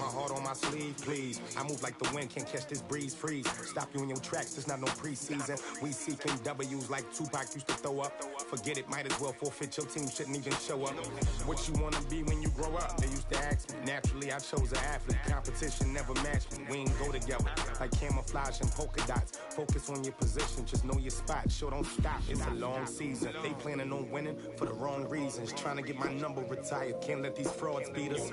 heart on my sleeve, please. I move like the wind, can't catch this breeze, freeze. Stop you in your tracks, there's not no preseason. We seeking W's like Tupac used to throw up. Forget it, might as well forfeit, your team shouldn't even show up. What you wanna be when you grow up? They used to ask me. Naturally, I chose an athlete. Competition never matched me. We ain't go together like camouflage and polka dots. Focus on your position, just know your spot. Sure, don't stop, it's a long season. They planning on winning for the wrong reasons. Trying to get my number retired, can't let these frauds beat us.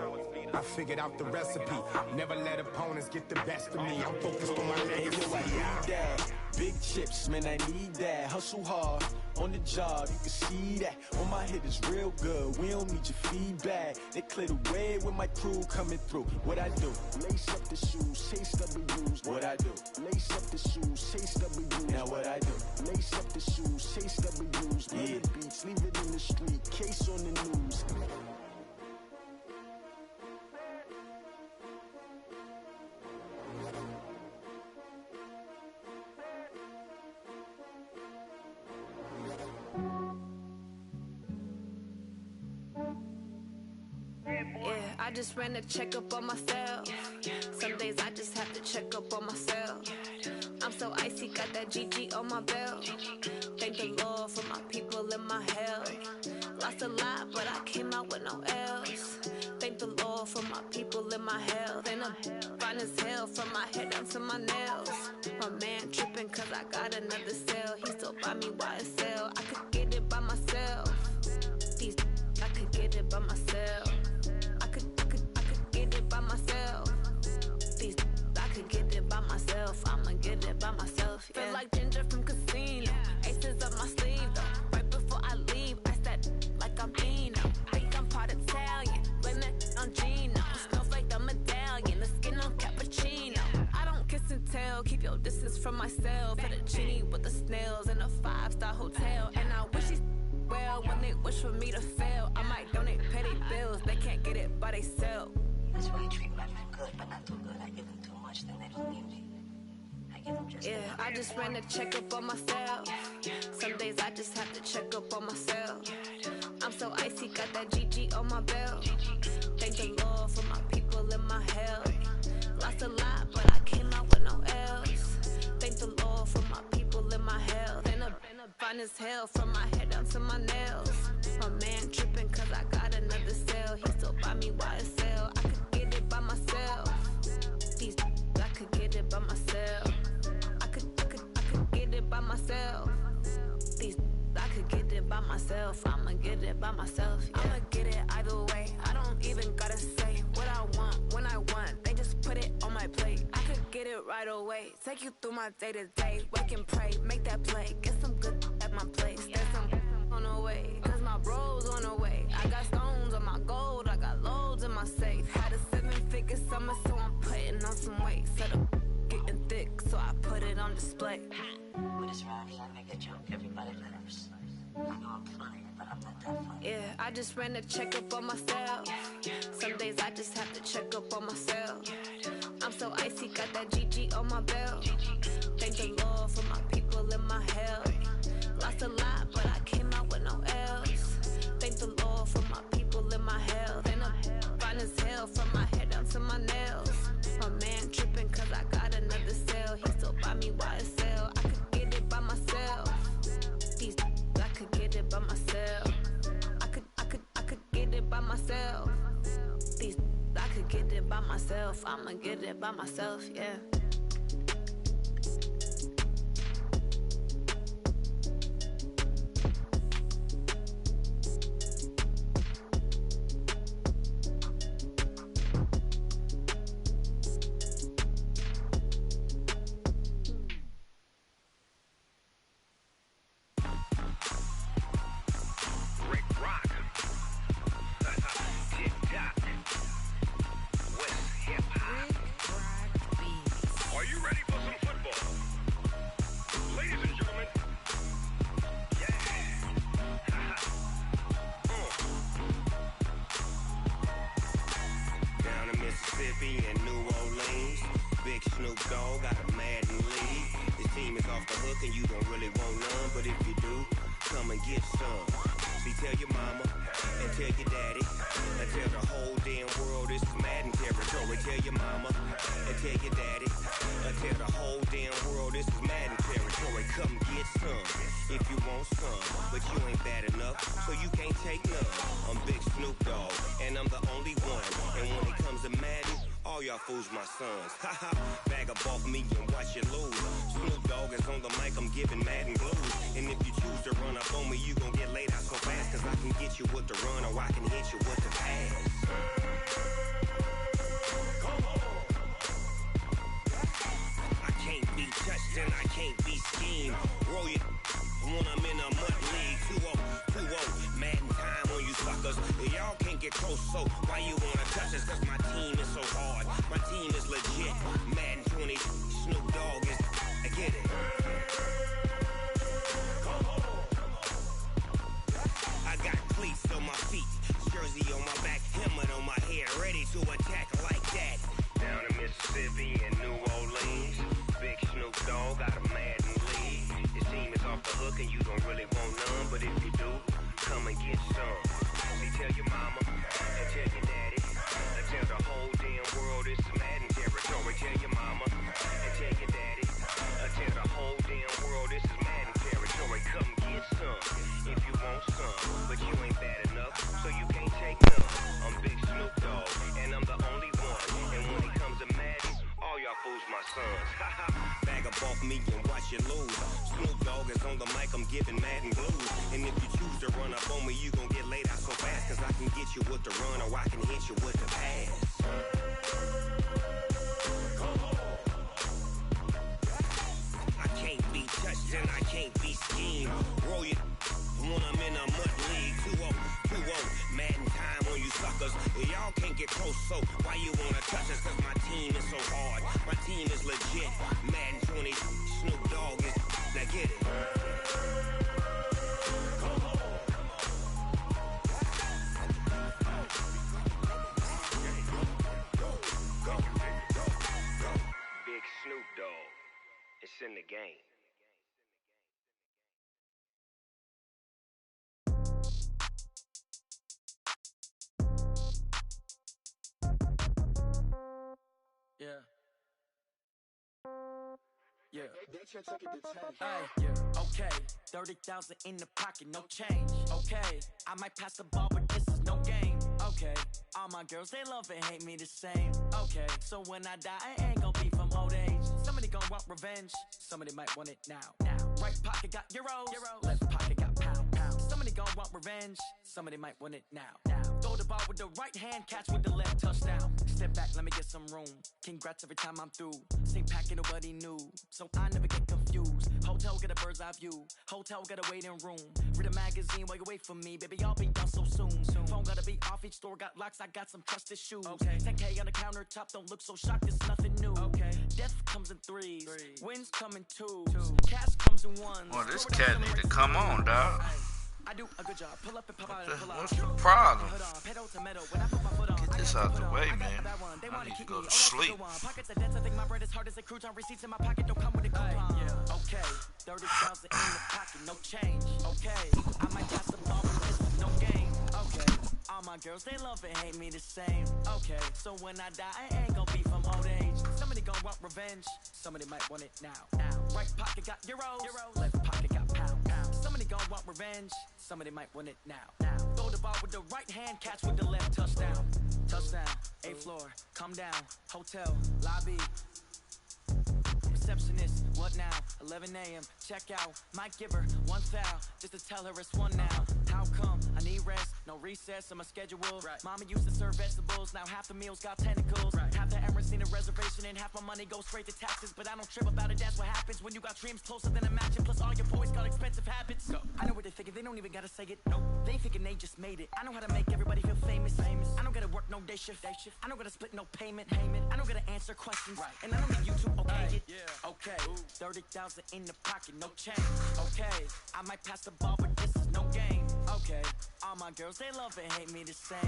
I figured out the recipe. Never let opponents get the best of me. I'm focused on my legacy. I need that. Big chips, man, I need that. Hustle hard on the job, you can see that. On my head is real good, we don't need your feedback. They clear the way with my crew coming through. What I do? Lace up the shoes, chase W's. What I do? Lace up the shoes, chase W's. Now what I do? Lace up the shoes, chase W's. Yeah. The beats, leave it in the street, case on the news. I just ran a checkup on myself. Some days I just have to check up on myself. I'm so icy, got that GG on my belt. Thank the Lord for my people and my health. Lost a lot, but I came out with no L's. Thank the Lord for my people and my health. And I'm fine as hell from my head down to my nails. My man tripping cause I got another cell. He still buy me YSL. I could get it by myself. These I could get it by myself. I could get it by myself. These I could get it by myself. I'ma get it by myself. Yeah. Feel like Ginger from Casino. Aces up my sleeve though. Right before I leave, I said like I'm Dino. Think I'm part Italian. Blame it on Gino. Snowflake the medallion. The skin on cappuccino. I don't kiss and tell. Keep your distance from myself. At a genie with the snails in a 5-star hotel. And I wish he's well when they wish for me to fail. I might donate petty bills. They can't get it by they sell. That's why I treat women good, but not too good. I give them too much, then they don't need me. I give them just enough. I just ran a checkup on myself. Some days I just have to check up on myself. I'm so icy, got that GG on my belt. Thank the Lord for my people and my health. Lost a lot, but I came out with no L's. Thank the Lord for my people and my health. And I'm fine as hell from my head down to my nails. My man tripping cause I got another cell. He still buy me YSL. I could get it by myself. These I could get it by myself. I could get it by myself. These I could get it by myself. I'ma get it by myself. Yeah. I'ma get it either way. I don't even gotta say what I want when I want. They just put it on my plate. I could get it right away. Take you through my day to day. Wake and pray, make that play. Get some good at my place. There's some on the way, cause my bros on the way. I got stones on my gold. I got loads in my safe. Had a 7-figure summer, so I'm putting on some weight. Set up getting thick, so I put it on display. With this rap, I make a joke, everybody laughs. I know I'm funny, but I'm not that funny. Yeah, I just ran a checkup on myself. Some days I just have to check up on myself. I'm so icy, got that GG on my belt. Thank the Lord for my people and my health. Lost a lot, but I came out with no L's. Thank the Lord for my people and my health. And I'm fine as hell from my head down to my nails. My man tripping cause I got another cell. He still buy me YSL. I could get it by myself. These I could get it by myself. I could get it by myself. These I could get it by myself. I'ma get it by myself, yeah. tell your mama, and tell your daddy, tell the whole damn world this is Madden territory. Come get some if you want some, but you ain't bad enough, so you can't take none. I'm Big Snoop Dogg, and I'm the only one. And when it comes to Madden, all y'all fools my sons. Haha, bag up off me and watch you lose. Snoop Dogg is on the mic, I'm giving Madden blues. And if you choose to run up on me, you gon' get laid out so fast, cause I can get you with the run or I can hit you with the pass. I can't be touched and I can't be schemed. Roll you when I'm in a mud league. 2-0, Madden time on you suckers. Y'all can't get close, so why you wanna touch us? Cause my team is so hard, my team is legit. Madden 20, Snoop Dogg is, I get it. I got cleats on my feet, jersey on my back, helmet on my head, ready to attack like that. Down in Mississippi and New Orleans, Big Snoop Dogg got a Madden league. His team is off the hook and you don't really want none, but if you do, come and get some. See, tell your mama and tell your daddy, and tell the whole damn world this is Madden territory. Tell your mama and tell your daddy, and tell the whole damn world this is Madden territory. Come get some if you want some, but you ain't bad enough, so you can't take none. I'm Big Snoop Dogg, and I'm the only one. And when it comes to Madden, all y'all fools my sons. Haha, bag up off me and watch you lose. Snoop Dogg is on the mic, I'm giving Madden blues. And if you choose to run up on me, you gon' get laid out so fast, cause I can get you with the run or I can hit you with the pass. I can't be touched and I can't be schemed. Roll you when I'm in a mud league. 2-0, Madden time on you suckers. Y'all can't get close, so why you wanna touch us? Cause my team is so hard, my team is legit. Madden 20, Snoop Dogg is, now get it. Big Snoop Dogg, it's in the game. Yeah. Yeah. Hey, yeah. Okay. 30,000 in the pocket, no change. Okay. I might pass the ball, but this is no game. Okay. All my girls, they love and hate me the same. Okay. So when I die, I ain't gon' be from old age. Somebody gon' want revenge. Somebody might want it now. Right pocket got euros. Left pocket got pound. Somebody gon' want revenge. Somebody might want it now. Throw the ball with the right hand, catch with the left, touchdown. Step back, let me get some room. Congrats every time I'm through. Same packet, nobody knew, so I never get confused. Hotel get a bird's eye view. Hotel get a waiting room. Read a magazine while you wait for me, baby. I'll be done so soon. Phone gotta be off. Each store got locks. I got some trusted shoes. Okay. 10K on the countertop. Don't look so shocked. It's nothing new. Okay. Death comes in threes. Wins come in twos. Cash comes in ones. Well, this cat need to come on, dog. I do a good job. Pull up and pop out. What's the problem? Get this out the way, man. I need to go to sleep. Pockets are dense. I think my bread is hard as a crouton. Receipts in my pocket don't come with a coupon. Okay, 30,000 in the pocket, no change. Okay, I might pass the ball, but this is no game. Okay, all my girls they love and hate me the same. Okay, so when I die, I ain't gon' be from old age. Somebody gon' want revenge. Somebody might want it now. Right pocket got euros. Left pocket got pound. Somebody gon' want revenge. Somebody might want it now. Throw the ball with the right hand, catch with the left, touchdown. Touchdown, 8th floor, come down, hotel, lobby. Receptionist, what now? 11 a.m. Check out. Might give her one foul just to tell her it's one now. How come? I need rest, no recess on my schedule. Right. Mama used to serve vegetables, now half the meals got tentacles. Right. Half the errands need a reservation and half my money goes straight to taxes. But I don't trip about it, that's what happens when you got dreams closer than a match. And plus all your boys got expensive habits. Go. I know what they're thinking, they don't even gotta say it. Nope. They ain't thinking they just made it. I know how to make everybody feel famous. I don't gotta work no day shift. I don't gotta split no payment. I don't gotta answer questions. Right. And I don't need you to okay it. Yeah. Okay. 30,000 in the pocket, no change. Okay, I might pass the ball, but this is no game. Okay, all my girls they love and hate me the same.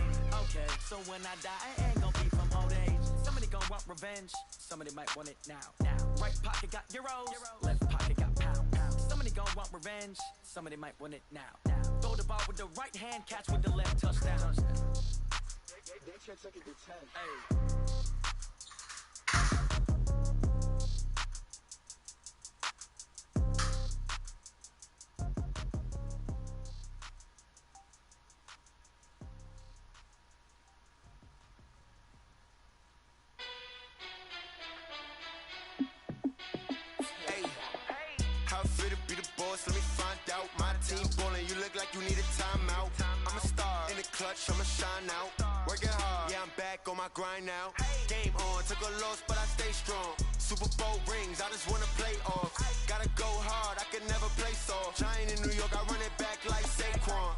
Okay, so when I die, I ain't gon' be from old age. Somebody gon' want revenge. Somebody might want it now. Right pocket got euros. Left pocket got pound. Somebody gon' want revenge. Somebody might want it now. Throw the ball with the right hand, catch with the left, touchdown. Hey. let me find out. My team ballin', you look like you need a timeout. I'm a star in the clutch, I'ma shine out. Working hard, yeah, I'm back on my grind now. Game on, took a loss, but I stay strong. Super Bowl rings, I just wanna play off. Gotta go hard, I can never play soft. Giant in New York, I run it back like Saquon.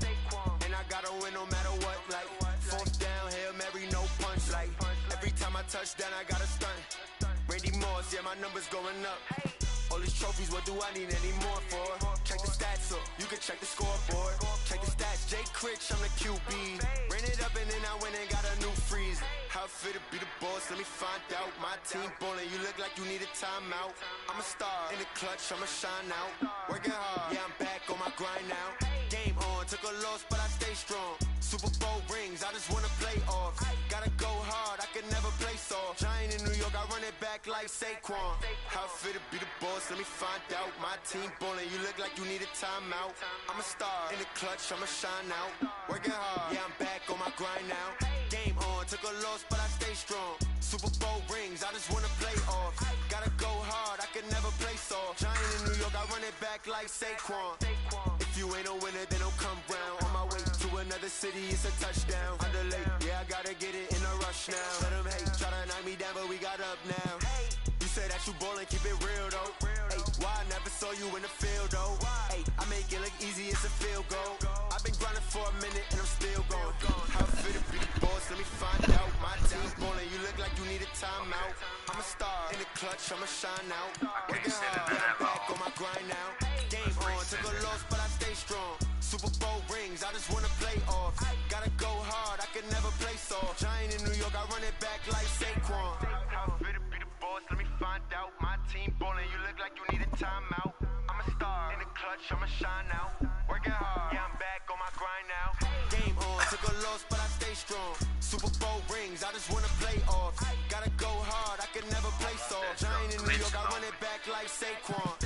And I gotta win no matter what, like fourth down, Hail Mary, no punch. Like every time I touch down, I gotta stunt. Randy Moss, yeah, my numbers going up. All these trophies, what do I need any more for? Check the stats up, you can check the scoreboard. Check the stats, Jake Critch, I'm the QB. Ran it up and then I went and got a new freeze. How fit to be the boss, let me find out. My team ballin', you look like you need a timeout. I'm a star in the clutch, I'ma shine out. Working hard, yeah, I'm back on my grind now. Game on, took a loss, but I stay strong. Super Bowl rings, I just wanna play off. Gotta go hard, I can never play soft. Giant in New York, I run it back like Saquon. How fit to be the boss, let me find out. My team ballin', you look like you need a timeout. I'm a star in the clutch, I'ma shine out. Working hard, yeah, I'm back on my grind now. Game on, took a loss, but I stay strong. Super Bowl rings, I just wanna play off. Gotta go hard, I can never play soft. Giant in New York, I run it back like Saquon. If you ain't a winner, then don't come round. On my way to another city, it's a touchdown. Underlay, yeah, I gotta get it in a rush now. Let them hate, try to knock me down, but we got up now. You say that you ballin', keep it real though. Hey, why I never saw you in the field though? Hey, I make it look easy, it's a field goal. I've been grinding for a minute and I'm still going. How fit to be the boss, let me find out. My team ballin', you look like you need a timeout. I'm a star in the clutch, I'ma shine out. Working hard, yeah, I'm back on my grind now. Game on, took a loss, but I stay strong. Super Bowl rings, I just wanna play off. Gotta go hard, I can never play soft. Giant in New York, I run it back like Saquon. How fit to be the boss, let me find out. My team ballin', you look like you need a timeout. I'm a star in the clutch, I'ma shine out. Working hard, yeah, I'm back on my grind now. Game on, took a loss, but I stay strong. Super Bowl rings, I just wanna play off. Gotta go hard, I can never play soft. Giant in New York, I run it back like Saquon.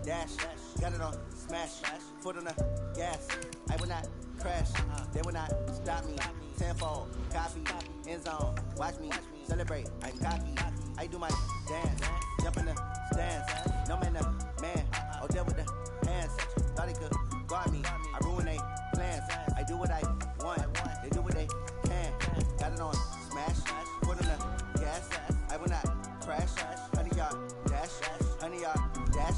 Dash, got it on, smash, foot on the gas. I will not crash, they will not stop me. Tenfold, copy, end zone, watch me celebrate. I'm cocky, I do my dance, jump in the stands. No man, the man, oh there with the hands. Thought he could guard me, I ruin they plans. I do what I want, they do what they can. Got it on, smash, foot on the gas. I will not crash, 100-yard dash, 100-yard dash.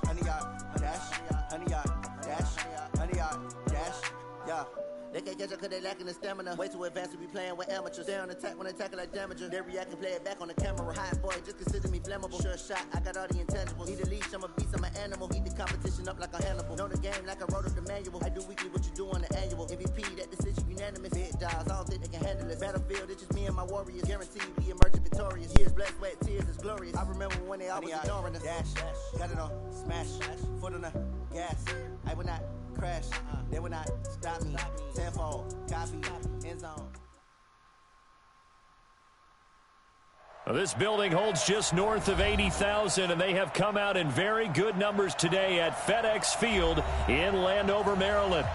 100-yard dash, 100-yard dash, 100-yard dash, yeah. They can't catch up cause they lacking the stamina. Way too advanced to be playing with amateurs. They on attack when they tackle like damager. They react and play it back on the camera. Hot boy, just consider me flammable. Sure shot, I got all the intangibles. Need a leash, I'm a beast, I'm an animal. Eat the competition up like a Hannibal. Know the game like I wrote up the manual. I do weekly what you do on the annual. MVP, that decision unanimous. Big dogs, I don't think they can handle it. Battlefield, it's just me and my warriors. Guaranteed we emerging victorious. Years, blood, sweat, tears, it's glorious. I remember when they always ignoring us. Dash, got it on, smash, foot on the gas. I will not crash, they will not stop me. Tenfold, copy, end zone. Well, this building holds just north of 80,000, and they have come out in very good numbers today at FedEx Field in Landover, Maryland.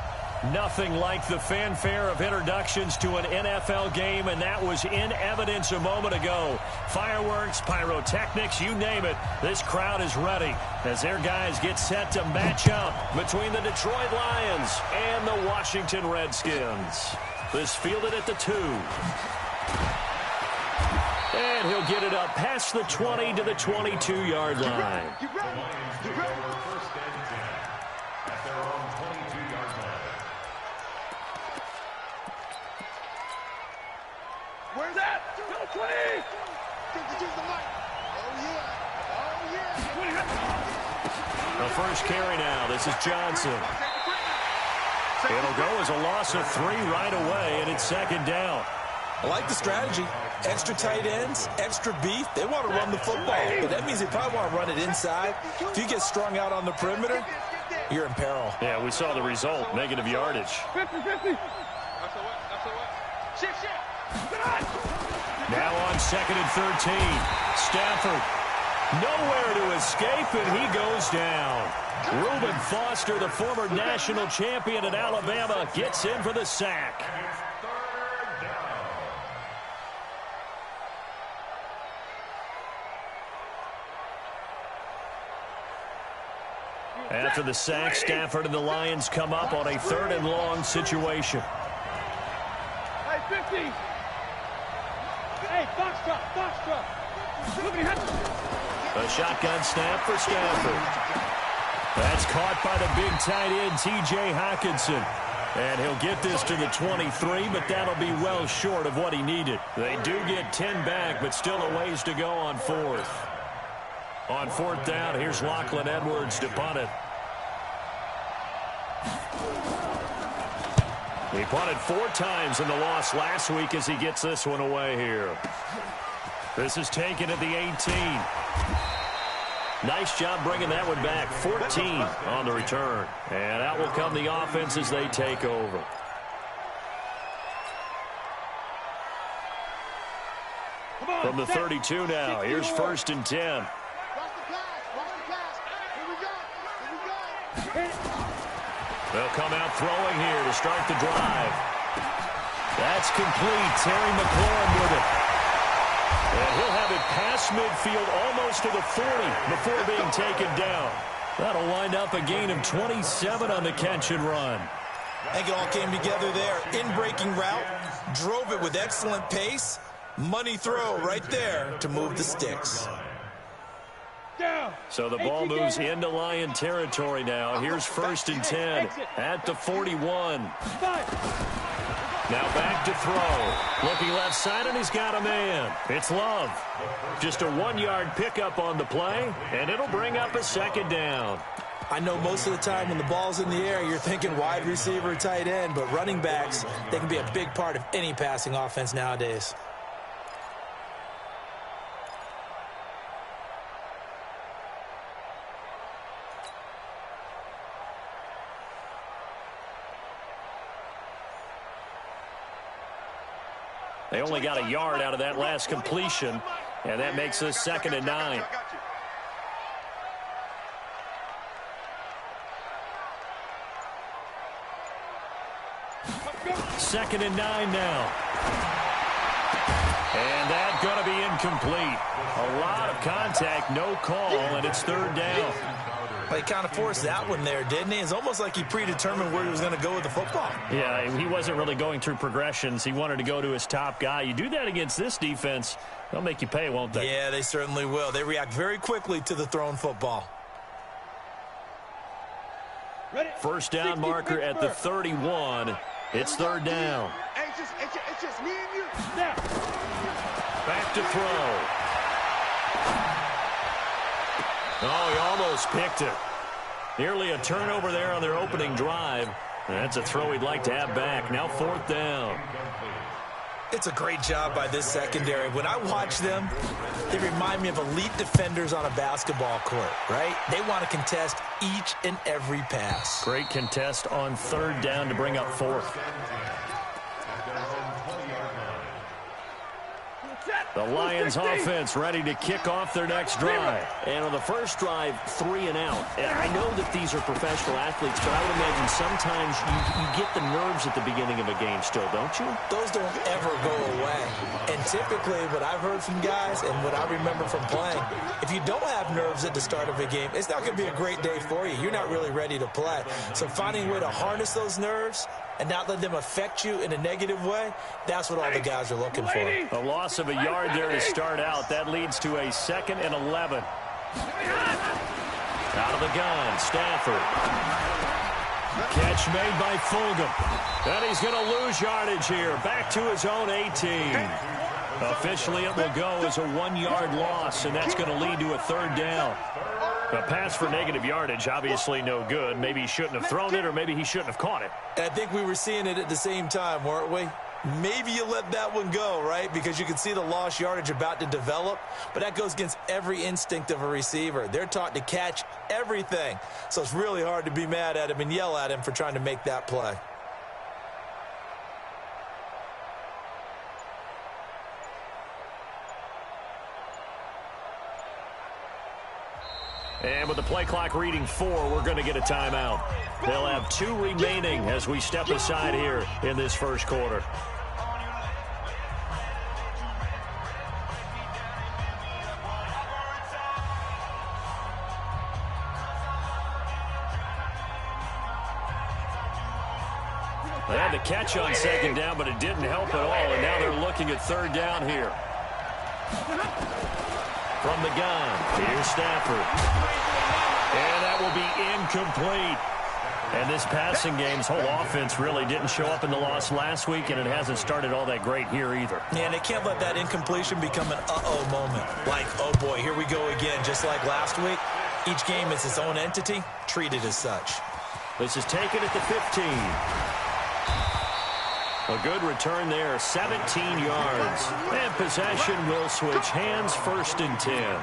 Nothing like the fanfare of introductions to an NFL game, and that was in evidence a moment ago. Fireworks, pyrotechnics, you name it. This crowd is ready as their guys get set to match up between the Detroit Lions and the Washington Redskins. This fielded at the 2. And he'll get it up past the 20 to the 22-yard line. Where's that? 20! The first carry now. This is Johnson. It'll go as a loss of 3 right away, and it's second down. I like the strategy. Extra tight ends, extra beef. They want to run the football, but that means they probably want to run it inside. If you get strung out on the perimeter, you're in peril. Yeah, we saw the result, negative yardage. 50-50. Now on 2nd and 13. Stafford nowhere to escape, and he goes down. Reuben Foster, the former national champion at Alabama, gets in for the sack. After the sack, Stafford and the Lions come up on a 3rd and long situation. Hey, 50. Hey, Foxtrot. A shotgun snap for Stafford. That's caught by the big tight end, T.J. Hockenson. And he'll get this to the 23, but that'll be well short of what he needed. They do get 10 back, but still a ways to go on 4th. On 4th down, here's Lachlan Edwards to punt it. He punted 4 times in the loss last week as he gets this one away here. This is taken at the 18. Nice job bringing that one back. 14 on the return. And out will come the offense as they take over. From the 32 now, here's 1st and 10. They'll come out throwing here to start the drive. That's complete. Terry McLaurin with it. And he'll have it past midfield almost to the 40 before being taken down. That'll wind up a gain of 27 on the catch and run. I think it all came together there. In-breaking route, drove it with excellent pace. Money throw right there to move the sticks. So the ball moves into Lion territory now. Here's 1st and 10 at the 41. Now back to throw. Looking left side, and he's got a man. It's Love. Just a 1-yard pickup on the play, and it'll bring up a 2nd down. I know most of the time when the ball's in the air, you're thinking wide receiver, tight end, but running backs, they can be a big part of any passing offense nowadays. They only got a yard out of that last completion, and that makes this 2nd and 9. Second and 9 now. And that's going to be incomplete. A lot of contact, no call, and it's 3rd down. Well, he kind of forced that one there, didn't he? It's almost like he predetermined where he was going to go with the football. Yeah, he wasn't really going through progressions. He wanted to go to his top guy. You do that against this defense, they'll make you pay, won't they? Yeah, they certainly will. They react very quickly to the thrown football. First down marker at the 31. It's 3rd down. It's just me and you. Back to throw. Oh, he almost picked it. Nearly a turnover there on their opening drive. That's a throw he'd like to have back. Now 4th down. It's a great job by this secondary. When I watch them, they remind me of elite defenders on a basketball court, right? They want to contest each and every pass. Great contest on 3rd down to bring up 4th. The Lions offense ready to kick off their next drive. And on the first drive, 3 and out. And I know that these are professional athletes, but I would imagine sometimes you get the nerves at the beginning of a game still, don't you? Those don't ever go away. And typically what I've heard from guys and what I remember from playing, if you don't have nerves at the start of a game, it's not going to be a great day for you. You're not really ready to play. So finding a way to harness those nerves and not let them affect you in a negative way, that's what all the guys are looking for. A loss of a yard there to start out. That leads to a 2nd and 11. Out of the gun, Stafford. Catch made by Fulgham. And he's going to lose yardage here. Back to his own 18. Officially, it will go as a 1-yard loss, and that's going to lead to a 3rd down. A pass for negative yardage, obviously no good. Maybe he shouldn't have thrown it, or maybe he shouldn't have caught it. And I think we were seeing it at the same time, weren't we? maybe you let that one go, right? Because you can see the lost yardage about to develop, but that goes against every instinct of a receiver. They're taught to catch everything, so it's really hard to be mad at him and yell at him for trying to make that play. And with the play clock reading 4, we're going to get a timeout. They'll have 2 remaining as we step aside here in this first quarter. They had the catch on second down, but it didn't help at all, and now they're looking at third down here. From the gun, here's Stafford. And that will be incomplete. And this passing game's whole offense really didn't show up in the loss last week, and it hasn't started all that great here either. Yeah, and they can't let that incompletion become an uh-oh moment. Like, oh boy, here we go again, just like last week. Each game is its own entity, treated as such. This is taken at the 15. A good return there, 17 yards. And possession will switch hands, 1st and 10.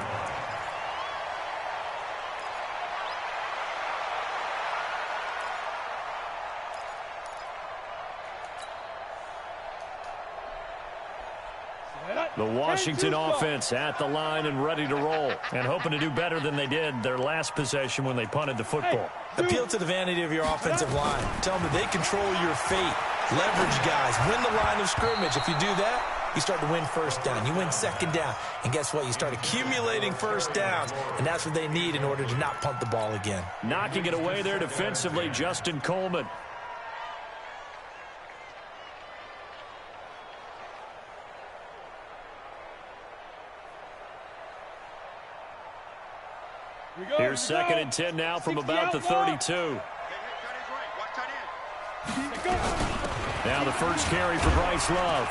The Washington offense at the line and ready to roll, and hoping to do better than they did their last possession when they punted the football. Appeal to the vanity of your offensive line. Tell them that they control your fate. Leverage guys. Win the line of scrimmage. If you do that, you start to win first down. You win second down. And guess what? You start accumulating first downs, and that's what they need in order to not punt the ball again. Knocking it away there defensively, Justin Coleman. Here's 2nd and 10 now from about the 32. Now the first carry for Bryce Love.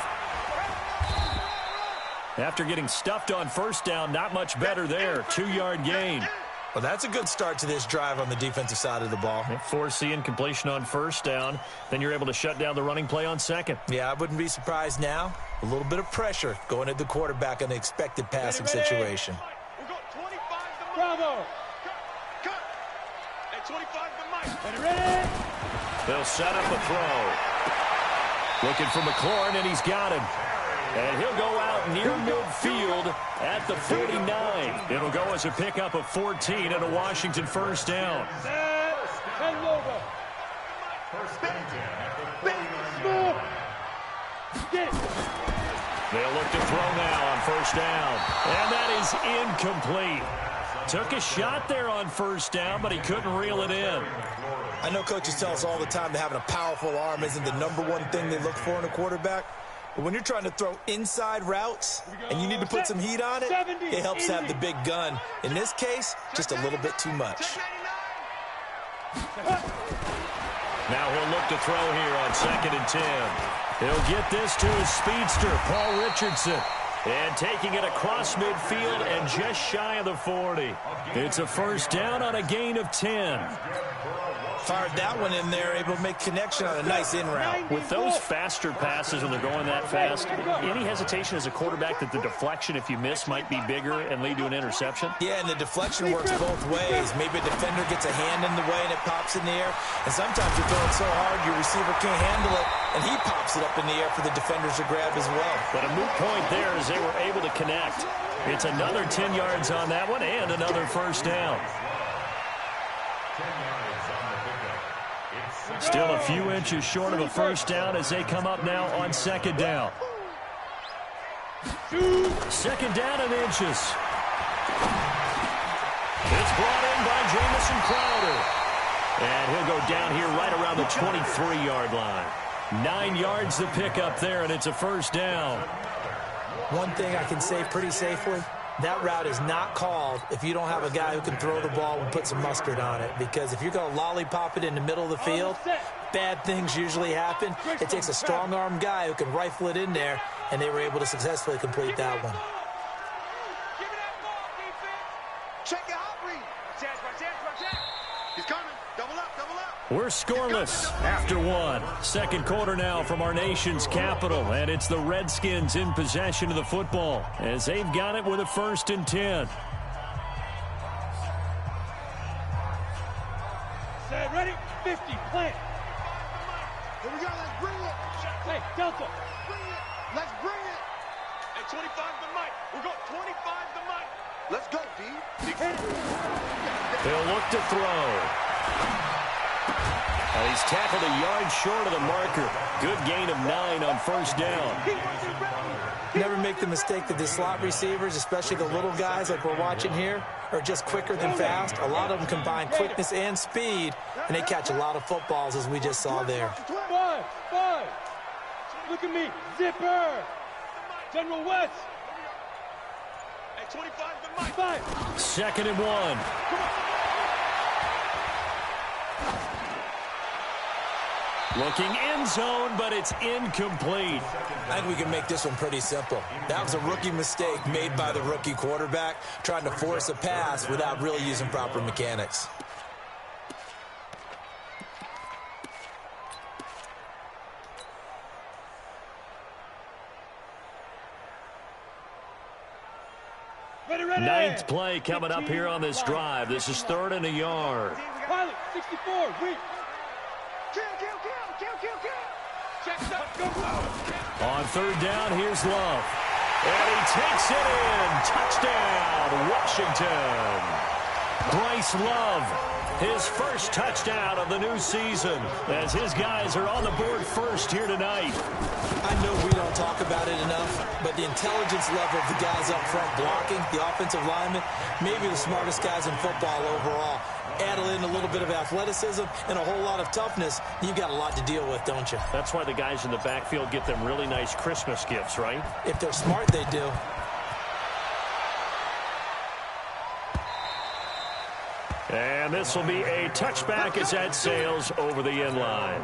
After getting stuffed on first down, not much better there. 2-yard gain. Well, that's a good start to this drive on the defensive side of the ball. Force the incompletion on first down. Then you're able to shut down the running play on second. Yeah, I wouldn't be surprised now. A little bit of pressure going at the quarterback in the expected passing situation. Bravo. Cut. At 25 to Mike. Ready? They'll set up a throw. Looking for McLaurin, and he's got him. And he'll go out near midfield at the 49. It'll go as a pickup of 14 and a Washington first down. They'll look to throw now on first down. And that is incomplete. Took a shot there on first down, but he couldn't reel it in. I know coaches tell us all the time that having a powerful arm isn't the #1 thing they look for in a quarterback. But when you're trying to throw inside routes and you need to put some heat on it, it helps have the big gun. In this case, just a little bit too much. Now he'll look to throw here on 2nd and 10. He'll get this to his speedster, Paul Richardson. And taking it across midfield and just shy of the 40. It's a first down on a gain of 10. Fired that one in there, able to make connection on a nice in route. With those faster passes when they're going that fast, any hesitation as a quarterback that the deflection, if you miss, might be bigger and lead to an interception? Yeah, and the deflection works both ways. Maybe a defender gets a hand in the way and it pops in the air. And sometimes you're throwing so hard your receiver can't handle it, and he pops it up in the air for the defenders to grab as well. But a moot point there as they were able to connect. It's another 10 yards on that one and another first down. Still a few inches short of a first down as they come up now on second down. Second down and inches. It's brought in by Jamison Crowder. And he'll go down here right around the 23-yard line. 9 yards to pick up there, and it's a first down. One thing I can say pretty safely, that route is not called if you don't have a guy who can throw the ball and put some mustard on it. Because if you're going to lollipop it in the middle of the field, bad things usually happen. It takes a strong-arm guy who can rifle it in there, and they were able to successfully complete that one. He's coming. Double up, double up. We're scoreless after one. Second quarter now from our nation's capital, and it's the Redskins in possession of the football as they've got it with a 1st and 10. Set, ready? 50, plant. Here we go, let's bring it. Hey, Delta. Bring it. Let's bring it. Hey, 25 the mic. We're going 25 the mic. Let's go, D. They'll look to throw. And he's tackled a yard short of the marker. Good gain of 9 on 1st down. Never make the mistake that the slot receivers, especially the little guys like we're watching here, are just quicker than fast. A lot of them combine quickness and speed, and they catch a lot of footballs, as we just saw there. 5. Look at me. Zipper. General West. Hey, 25 the mic. 5. 2nd and 1. Looking end zone, but it's incomplete. I think we can make this one pretty simple. That was a rookie mistake made by the rookie quarterback, trying to force a pass without really using proper mechanics. Ready. 9th play coming up here on this drive. This is 3rd and a yard. Pilot, 64, wait. Kill. Check up, go. On 3rd down, here's Love. And he takes it in. Touchdown, Washington. Bryce Love, his first touchdown of the new season, as his guys are on the board first here tonight. I know we don't talk about it enough, but the intelligence level of the guys up front blocking, the offensive linemen, maybe the smartest guys in football overall. Add in a little bit of athleticism and a whole lot of toughness, you've got a lot to deal with, don't you? That's why the guys in the backfield get them really nice Christmas gifts, right? If they're smart, they do. And this will be a touchback as that sails over the end line.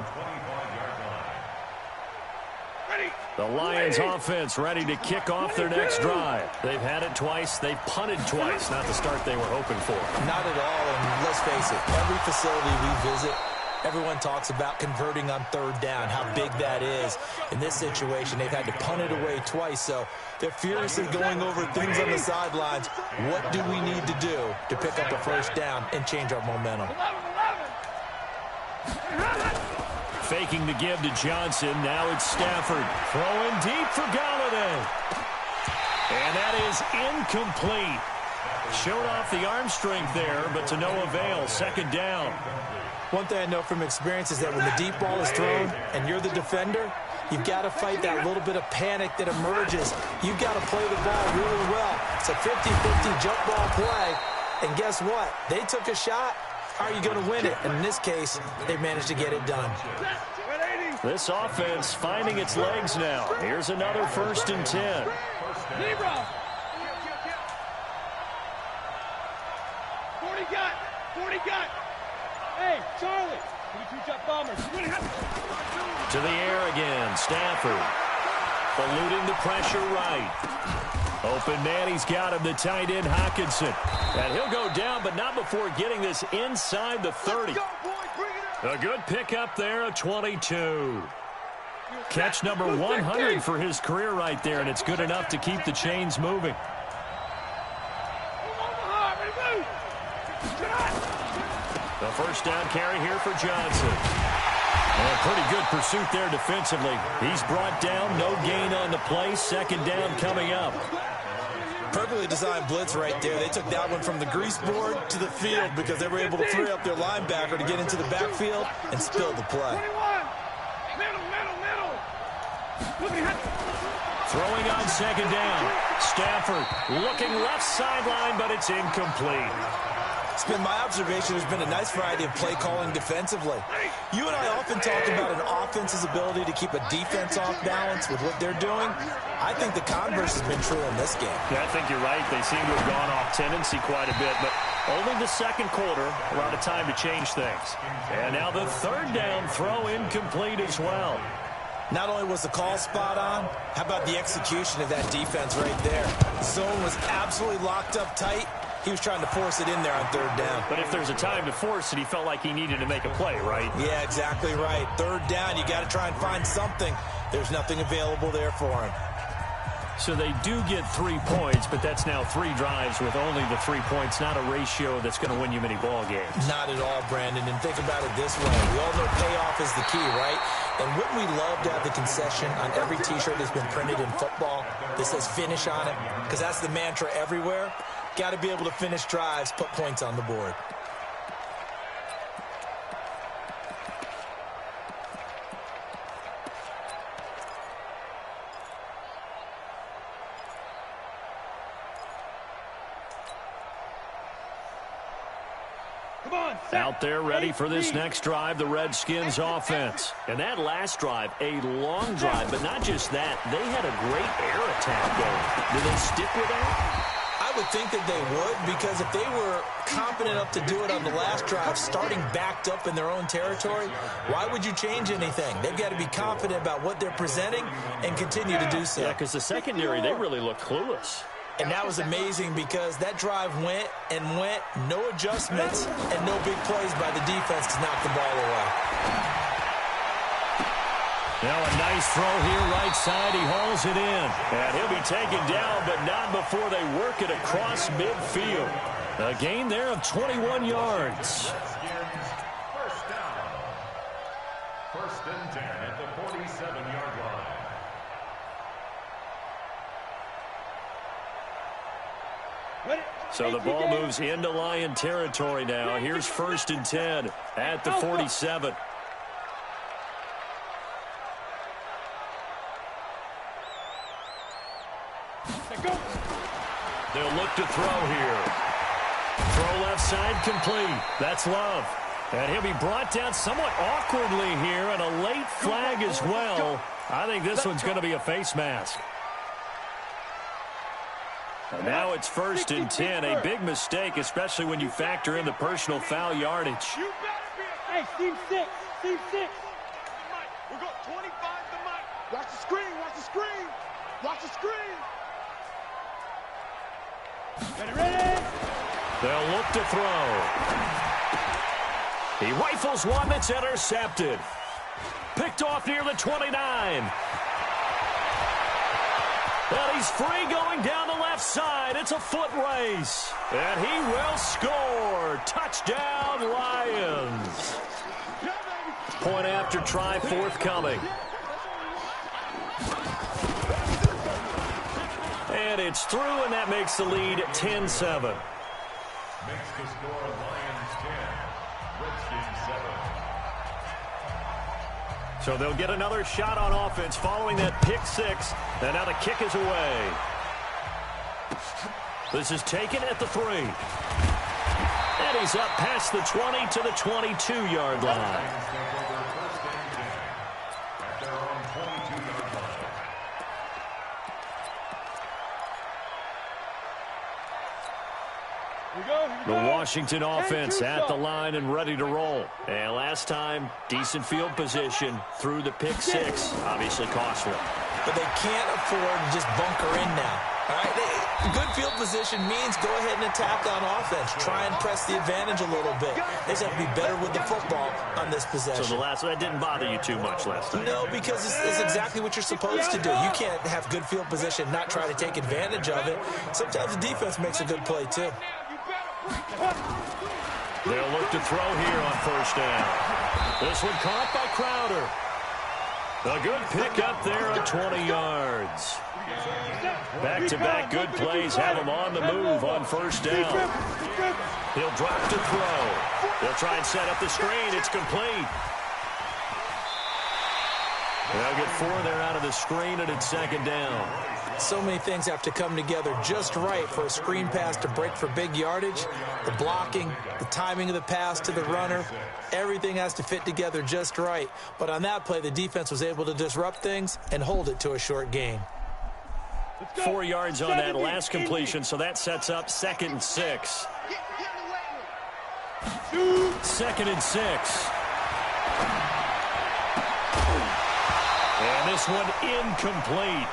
The Lions offense ready to kick off their next drive. They've had it twice. They've punted twice. Not the start they were hoping for. Not at all, and let's face it, every facility we visit, everyone talks about converting on 3rd down, how big that is. In this situation, they've had to punt it away twice, so they're furiously going over things on the sidelines. What do we need to do to pick up a 1st down and change our momentum? Faking the give to Johnson. Now it's Stafford. Throwing deep for Galladay. And that is incomplete. Showed off the arm strength there, but to no avail. 2nd down. One thing I know from experience is that when the deep ball is thrown and you're the defender, you've got to fight that little bit of panic that emerges. You've got to play the ball really well. It's a 50-50 jump ball play. And guess what? They took a shot. How are you going to win it? And in this case, they managed to get it done. This offense finding its legs now. Here's another 1st and 10. 40 got. Hey, Charlie. 22 jet bombers. To the air again. Stafford. Eluding the pressure right. Open man, he's got him, the tight end Hockenson. And he'll go down, but not before getting this inside the 30. A good pickup there, a 22. Catch number 100 for his career right there, and it's good enough to keep the chains moving. The 1st down carry here for Johnson. And a pretty good pursuit there defensively. He's brought down, no gain on the play. 2nd down coming up. Perfectly designed blitz right there. They took that one from the grease board to the field because they were able to free up their linebacker to get into the backfield and spill the play. Throwing on 2nd down. Stafford looking left sideline, but it's incomplete. It's been my observation there's been a nice variety of play calling defensively. You and I often talk about an offense's ability to keep a defense off balance with what they're doing. I think the converse has been true in this game. Yeah, I think you're right. They seem to have gone off tendency quite a bit, but only the 2nd quarter, a lot of time to change things. And now the 3rd down throw incomplete as well. Not only was the call spot on, how about the execution of that defense right there? Zone was absolutely locked up tight. He was trying to force it in there on third down. But if there's a time to force it, he felt like he needed to make a play, right? Yeah, exactly right. Third down, you got to try and find something. There's nothing available there for him. So they do get 3 points, but that's now 3 drives with only the 3 points, not a ratio that's going to win you many ball games. Not at all, Brandon. And think about it this way. We all know payoff is the key, right? And wouldn't we love to have the concession on every T-shirt that's been printed in football that says finish on it? Because that's the mantra everywhere. Got to be able to finish drives, put points on the board. Out there ready for this next drive, the Redskins offense. And that last drive, a long drive, but not just that. They had a great air attack going. Do they stick with that? I would think that they would, because if they were confident enough to do it on the last drive, starting backed up in their own territory, why would you change anything? They've got to be confident about what they're presenting and continue to do so. Yeah, because the secondary, they really look clueless. And that was amazing because that drive went and went, no adjustments, and no big plays by the defense to knock the ball away. Now a nice throw here right side. He hauls it in. And he'll be taken down, but not before they work it across midfield. A gain there of 21 yards. First down. 1st and 10 at the 47-yard line. So the ball moves into Lion territory now. Here's 1st and 10 at the 47. They'll look to throw here. Throw left side complete. That's Love. And he'll be brought down somewhat awkwardly here, and a late flag as well. I think this one's going to be a face mask. And now it's 1st and 10. A big mistake, especially when you factor in the personal foul yardage. Hey, team 6. Team 6. We got 25 to Mike. Watch the screen. Watch the screen. Watch the screen. Ready? They'll look to throw. He rifles one that's intercepted. Picked off near the 29. And he's free going down the left side. It's a foot race. And he will score. Touchdown, Lions. Point after try forthcoming. And it's through, and that makes the lead 10-7. Makes the score Lions 10, Redskins 7. So they'll get another shot on offense following that pick 6. And now the kick is away. This is taken at the 3. And he's up past the 20 to the 22-yard line. The Washington offense at the line and ready to roll. And last time, decent field position through the pick 6. Obviously costly. But they can't afford to just bunker in now. All right? Good field position means go ahead and attack on offense. Try and press the advantage a little bit. They just have to be better with the football on this possession. So that didn't bother you too much last time? No, because it's exactly what you're supposed to do. You can't have good field position, not try to take advantage of it. Sometimes the defense makes a good play, too. They'll look to throw here on 1st down. This one caught by Crowder. A good pick up there on 20 yards. Back-to-back good plays have him on the move on 1st down. He'll drop to throw. They'll try and set up the screen. It's complete. They'll get 4 there out of the screen, and it's 2nd down. So many things have to come together just right for a screen pass to break for big yardage. The blocking, the timing of the pass to the runner, everything has to fit together just right. But on that play, the defense was able to disrupt things and hold it to a short gain. 4 yards on that last completion, so that sets up 2nd and 6. 2nd and 6. And this one incomplete.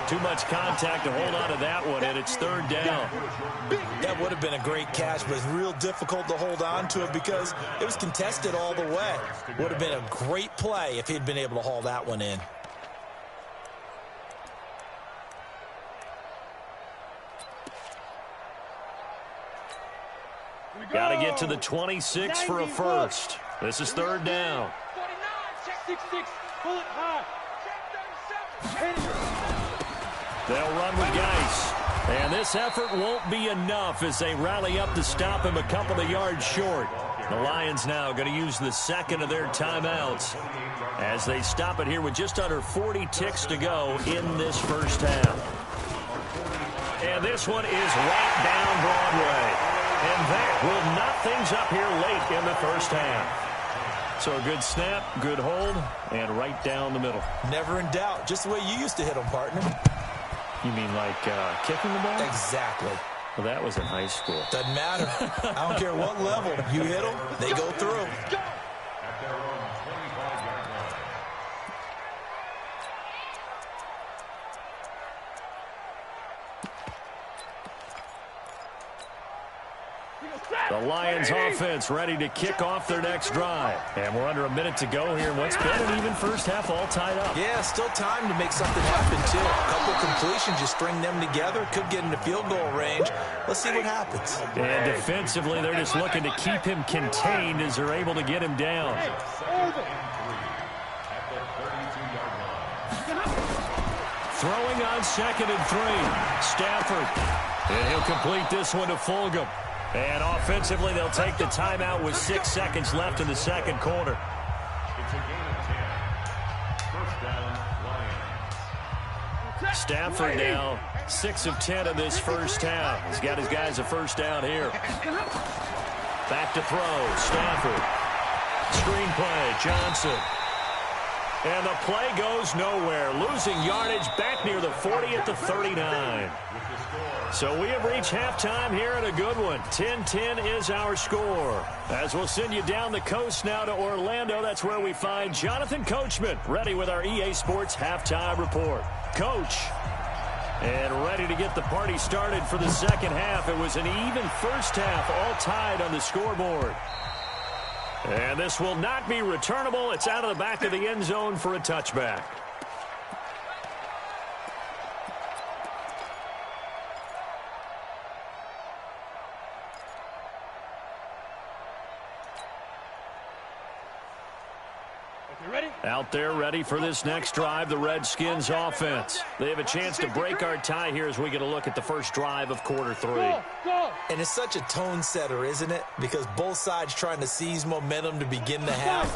Too much contact to hold on to that one, and it's third down. That would have been a great catch, but it's real difficult to hold on to it because it was contested all the way. Would have been a great play if he'd been able to haul that one in. Got to get to the 26 for a first. This is third down. 49, check 66, pull it high. They'll run with Geis. And this effort won't be enough as they rally up to stop him a couple of yards short. The Lions now going to use the second of their timeouts as they stop it here with just under 40 ticks to go in this first half. And this one is right down Broadway. And that will knock things up here late in the first half. So a good snap, good hold, and right down the middle. Never in doubt. Just the way you used to hit them, partner. You mean like kicking the ball? Exactly. Well, that was in high school. Doesn't matter. I don't care what level. You hit them, they go through. The Lions offense ready to kick off their next drive. And we're under a minute to go here in what's been an even first half, all tied up. Yeah, still time to make something happen, too. A couple completions, you string them together, could get into field goal range. Let's see what happens. And defensively, they're just looking to keep him contained as they're able to get him down. Throwing on 2nd and 3. Stafford. And he'll complete this one to Fulgham. And offensively, they'll take the timeout with 6 seconds left in the second quarter. It's a gain of 10. First down, Lions. Stafford now 6 of 10 in this first half. He's got his guys a first down here. Back to throw. Stafford. Screen play. Johnson. And the play goes nowhere. Losing yardage back near the 40 at the 39. So we have reached halftime here in a good one. 10-10 is our score. As we'll send you down the coast now to Orlando, that's where we find Jonathan Coachman ready with our EA Sports halftime report. Coach, and ready to get the party started for the second half. It was an even first half, all tied on the scoreboard. And this will not be returnable. It's out of the back of the end zone for a touchback. Out there ready for this next drive, the Redskins offense. They have a chance to break our tie here as we get a look at the first drive of quarter 3. And it's such a tone setter, isn't it? Because both sides trying to seize momentum to begin the half.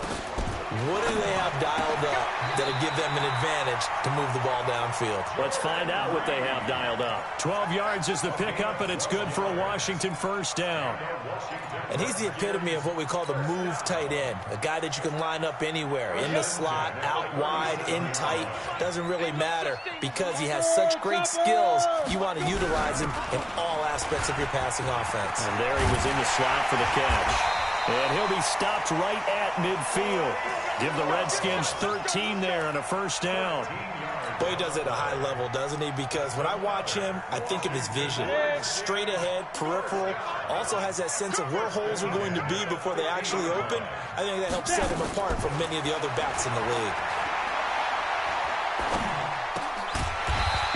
What do they have dialed up that'll give them an advantage to move the ball downfield? Let's find out what they have dialed up. 12 yards is the pickup, and it's good for a Washington first down. And he's the epitome of what we call the move tight end. A guy that you can line up anywhere. In the slot, out wide, in tight. Doesn't really matter because he has such great skills. You want to utilize him in all aspects of your passing offense. And there he was in the slot for the catch. And he'll be stopped right at midfield. Give the Redskins 13 there and a first down. Boy, he does it at a high level, doesn't he? Because when I watch him, I think of his vision. Straight ahead, peripheral. Also has that sense of where holes are going to be before they actually open. I think that helps set him apart from many of the other backs in the league.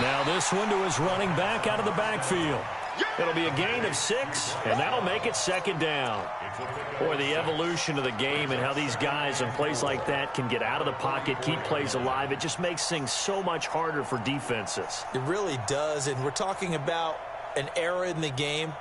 Now this one to his running back out of the backfield. It'll be a gain of 6, and that'll make it second down. Boy, the evolution of the game and how these guys in plays like that can get out of the pocket, keep plays alive, it just makes things so much harder for defenses. It really does, and we're talking about an era in the game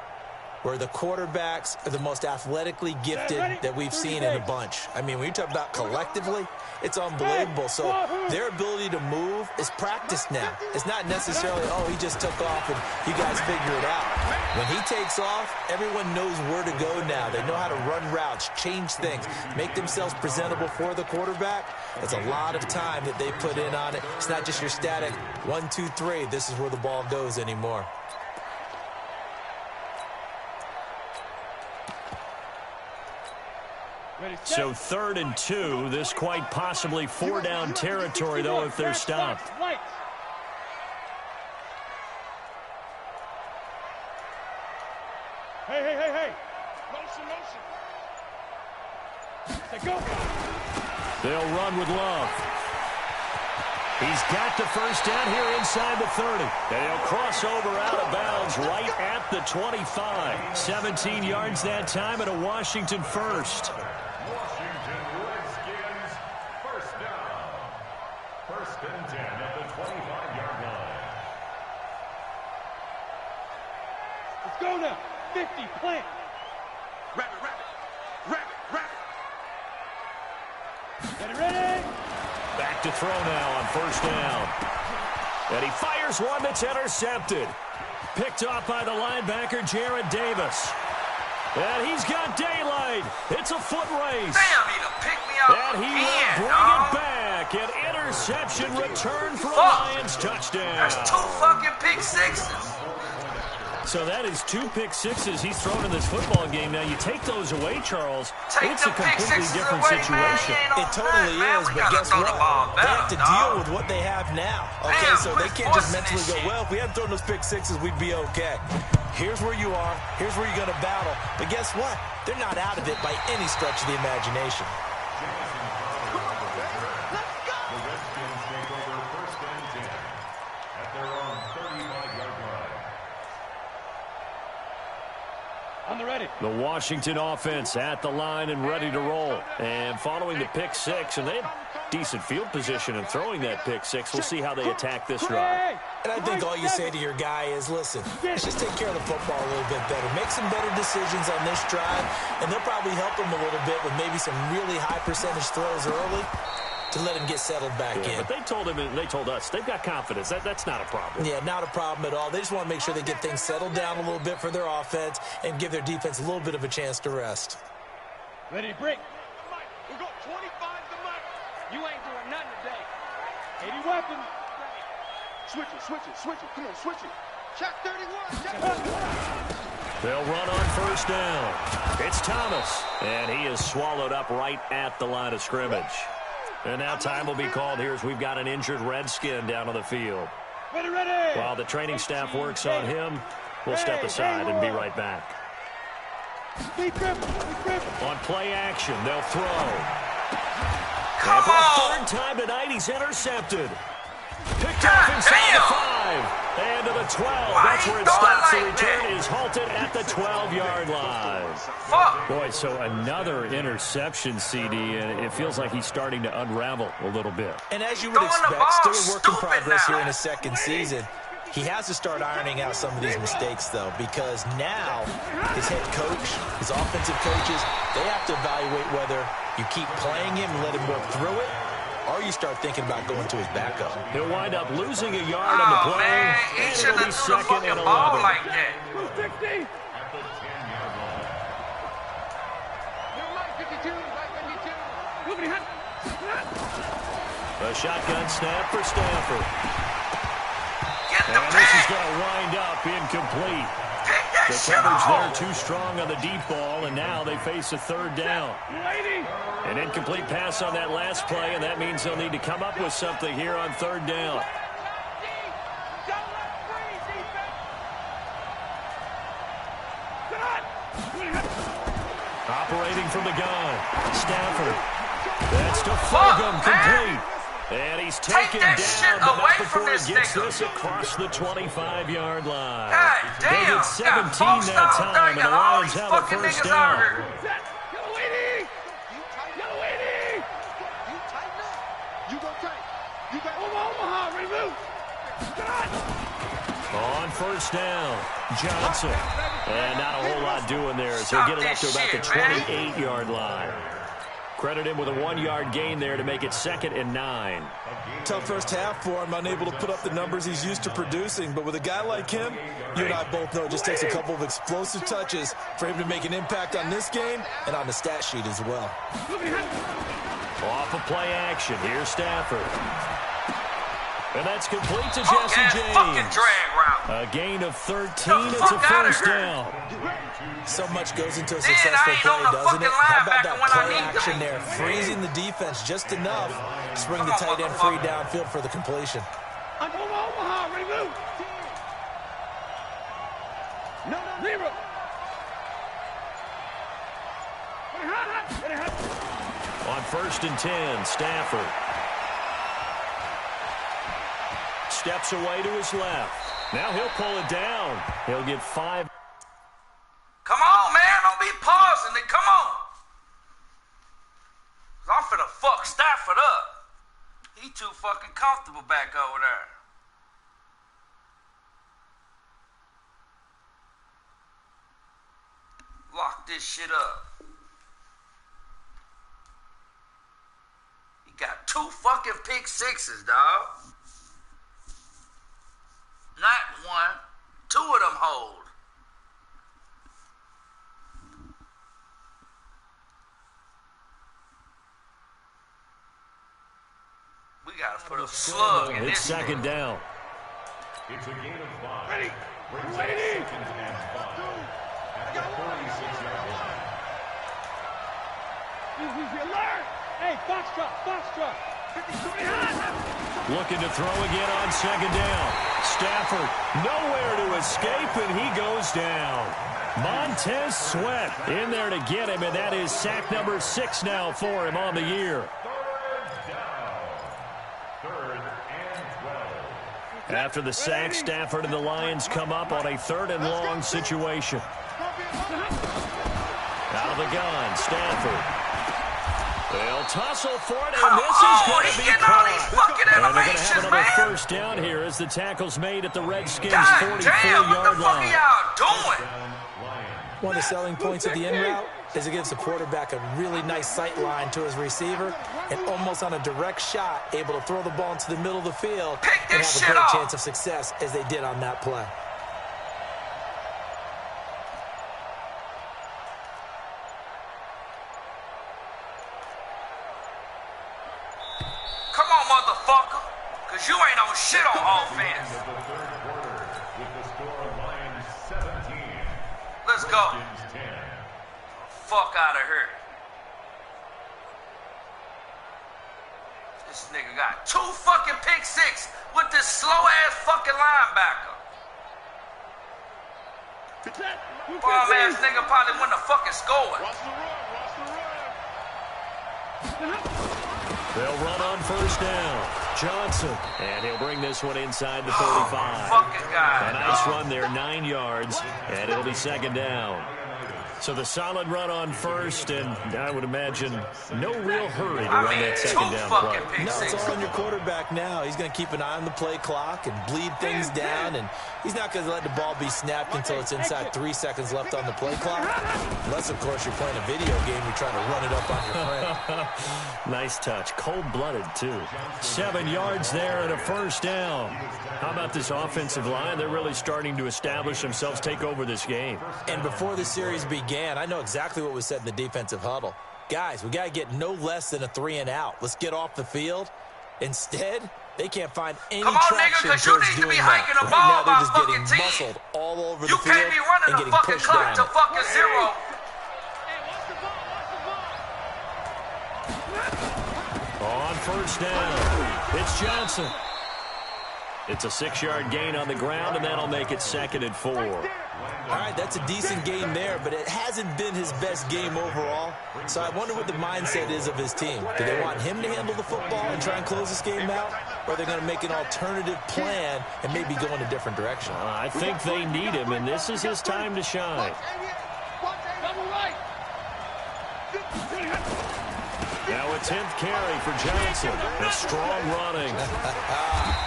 where the quarterbacks are the most athletically gifted that we've seen in a bunch. I mean, when you talk about collectively, it's unbelievable. So their ability to move is practiced now. It's not necessarily, oh, he just took off and you guys figure it out. When he takes off, everyone knows where to go now. They know how to run routes, change things, make themselves presentable for the quarterback. That's a lot of time that they put in on it. It's not just your static 1, 2, 3. This is where the ball goes anymore. So 3rd and 2, this quite possibly 4-down territory, though, if they're stopped. Hey. Motion. Say go. They'll run with Love. He's got the first down here inside the 30. And he'll cross over out of bounds right at the 25. 17 yards that time and a Washington first. Washington Redskins, first down. First and 10 at the 25-yard line. Let's go now. 50, plant. Rabbit. Ready? Back to throw now on first down. And he fires one that's intercepted. Picked off by the linebacker, Jared Davis. And he's got daylight. It's a foot race. Damn, he done picked me up And he again, will bring it back. An interception return for a Lions touchdown. That's 2 fucking pick sixes. So that is 2 pick sixes he's thrown in this football game. Now, you take those away, Charles, it's a completely different situation. It totally is, but guess what? They have to deal with what they have now. Okay, so they can't just mentally go, well, if we hadn't thrown those pick sixes, we'd be okay. Here's where you are. Here's where you're going to battle. But guess what? They're not out of it by any stretch of the imagination. The Washington offense at the line and ready to roll. And following the pick six, and they had decent field position in throwing that pick six. We'll see how they attack this drive. And I think all you say to your guy is, listen, let's just take care of the football a little bit better. Make some better decisions on this drive, and they'll probably help him a little bit with maybe some really high percentage throws early to let him get settled back in. But they told him, and they told us, they've got confidence. That's not a problem. Yeah, not a problem at all. They just want to make sure they get things settled down a little bit for their offense and give their defense a little bit of a chance to rest. Ready to break. We got 25 to Mike. You ain't doing nothing today. 80 weapons. Switch it. Come on, switch it. Check 31. They'll run on first down. It's Thomas, and he is swallowed up right at the line of scrimmage. And now time will be called here as we've got an injured Redskin down on the field. Ready. While the training staff works on him, we'll step aside and be right back. On play action, they'll throw. Come and for on! the 3rd time tonight, he's intercepted. Picked off inside the 5 and to the 12. That's where it stops. The return is halted at the 12-yard line. Boy, so another interception, CD, and it feels like he's starting to unravel a little bit. And as you would expect, still a work in progress here in his 2nd season. He has to start ironing out some of these mistakes, though, because now his head coach, his offensive coaches, they have to evaluate whether you keep playing him and let him work through it, or you start thinking about going to his backup. He'll wind up losing a yard on the play. Man, he shouldn't have threw the fucking ball like that. 50. A shotgun snap for Stafford. Get the And this is going to wind up incomplete. The coverage there too strong on the deep ball, and now they face a 3rd down. An incomplete pass on that last play, and that means they'll need to come up with something here on 3rd down. Operating from the gun, Stafford. That's to Fulgham, complete. And he's taken down, but not before he gets this across the 25-yard line. God damn, they get 17 that time, and the Lions have a first down. On first down, Johnson. And not a whole lot doing there, so he'll get it up to about the 28-yard line. Credit him with a 1-yard gain there to make it 2nd and 9. Tough first half for him, unable to put up the numbers he's used to producing. But with a guy like him, you and I both know it just takes a couple of explosive touches for him to make an impact on this game and on the stat sheet as well. Off of play action, here's Stafford. And that's complete to Jesse James. A gain of 13. It's a first down. So much goes into a successful play, doesn't it? How about that play action there? Freezing the defense just enough to bring the tight end free downfield for the completion. On 1st and 10, Stafford. Steps away to his left. Now he'll pull it down. He'll get 5. Come on, man. Don't be pausing it. Come on. I'm finna fuck Stafford up. He too fucking comfortable back over there. Lock this shit up. He got 2 fucking pick sixes, dog. Not 1, 2 of them hold. We gotta put a slug in this. It's 2nd down. It's a gain of 5. Ready. Brings Ready. up 2nd and 5. At the 46-yard line. Easy alert. Hey, Foxtrot. Looking to throw again on 2nd down. Stafford nowhere to escape, and he goes down. Montez Sweat in there to get him, and that is sack number 6 now for him on the year. After the sack, Stafford and the Lions come up on a 3rd and long situation. Out of the gun, Stafford. They'll tussle for it, and this is going to be caught. And they're going to have another 1st down here as the tackle's made at the Redskins' 44-yard line. One of the selling points of the in route is it gives the quarterback a really nice sight line to his receiver and almost on a direct shot able to throw the ball into the middle of the field and have a great chance of success as they did on that play. Come on, motherfucker, because you ain't on shit on offense. Let's go. Fuck out of here. This nigga got 2 fucking pick 6 with this slow-ass fucking linebacker. Bum-ass nigga probably wouldn't have fucking scored. They'll run on 1st down. Johnson. And he'll bring this one inside the 35. Fucking guy. A nice run there, 9 yards, and it'll be 2nd down. So the solid run on 1st, and I would imagine no real hurry to run that 2nd down play. No, it's all on your quarterback now. He's going to keep an eye on the play clock and bleed things down, and he's not going to let the ball be snapped until it's inside 3 seconds left on the play clock. Unless, of course, you're playing a video game, you're trying to run it up on your friend. Nice touch. Cold-blooded, too. 7 yards there and a 1st down. How about this offensive line? They're really starting to establish themselves, take over this game. And before the series began, I know exactly what was said in the defensive huddle. Guys, we got to get no less than a 3 and out. Let's get off the field. Instead, they can't find any traction towards doing that. Right now, they're just getting muscled all over the field and getting pushed down. To fucking 0. On 1st down, it's Johnson. It's a 6-yard gain on the ground, and that'll make it 2nd and 4. All right, that's a decent game there, but it hasn't been his best game overall. So I wonder what the mindset is of his team. Do they want him to handle the football and try and close this game out? Or are they going to make an alternative plan and maybe go in a different direction? I think they need him, and this is his time to shine. Now a 10th carry for Johnson. A strong running.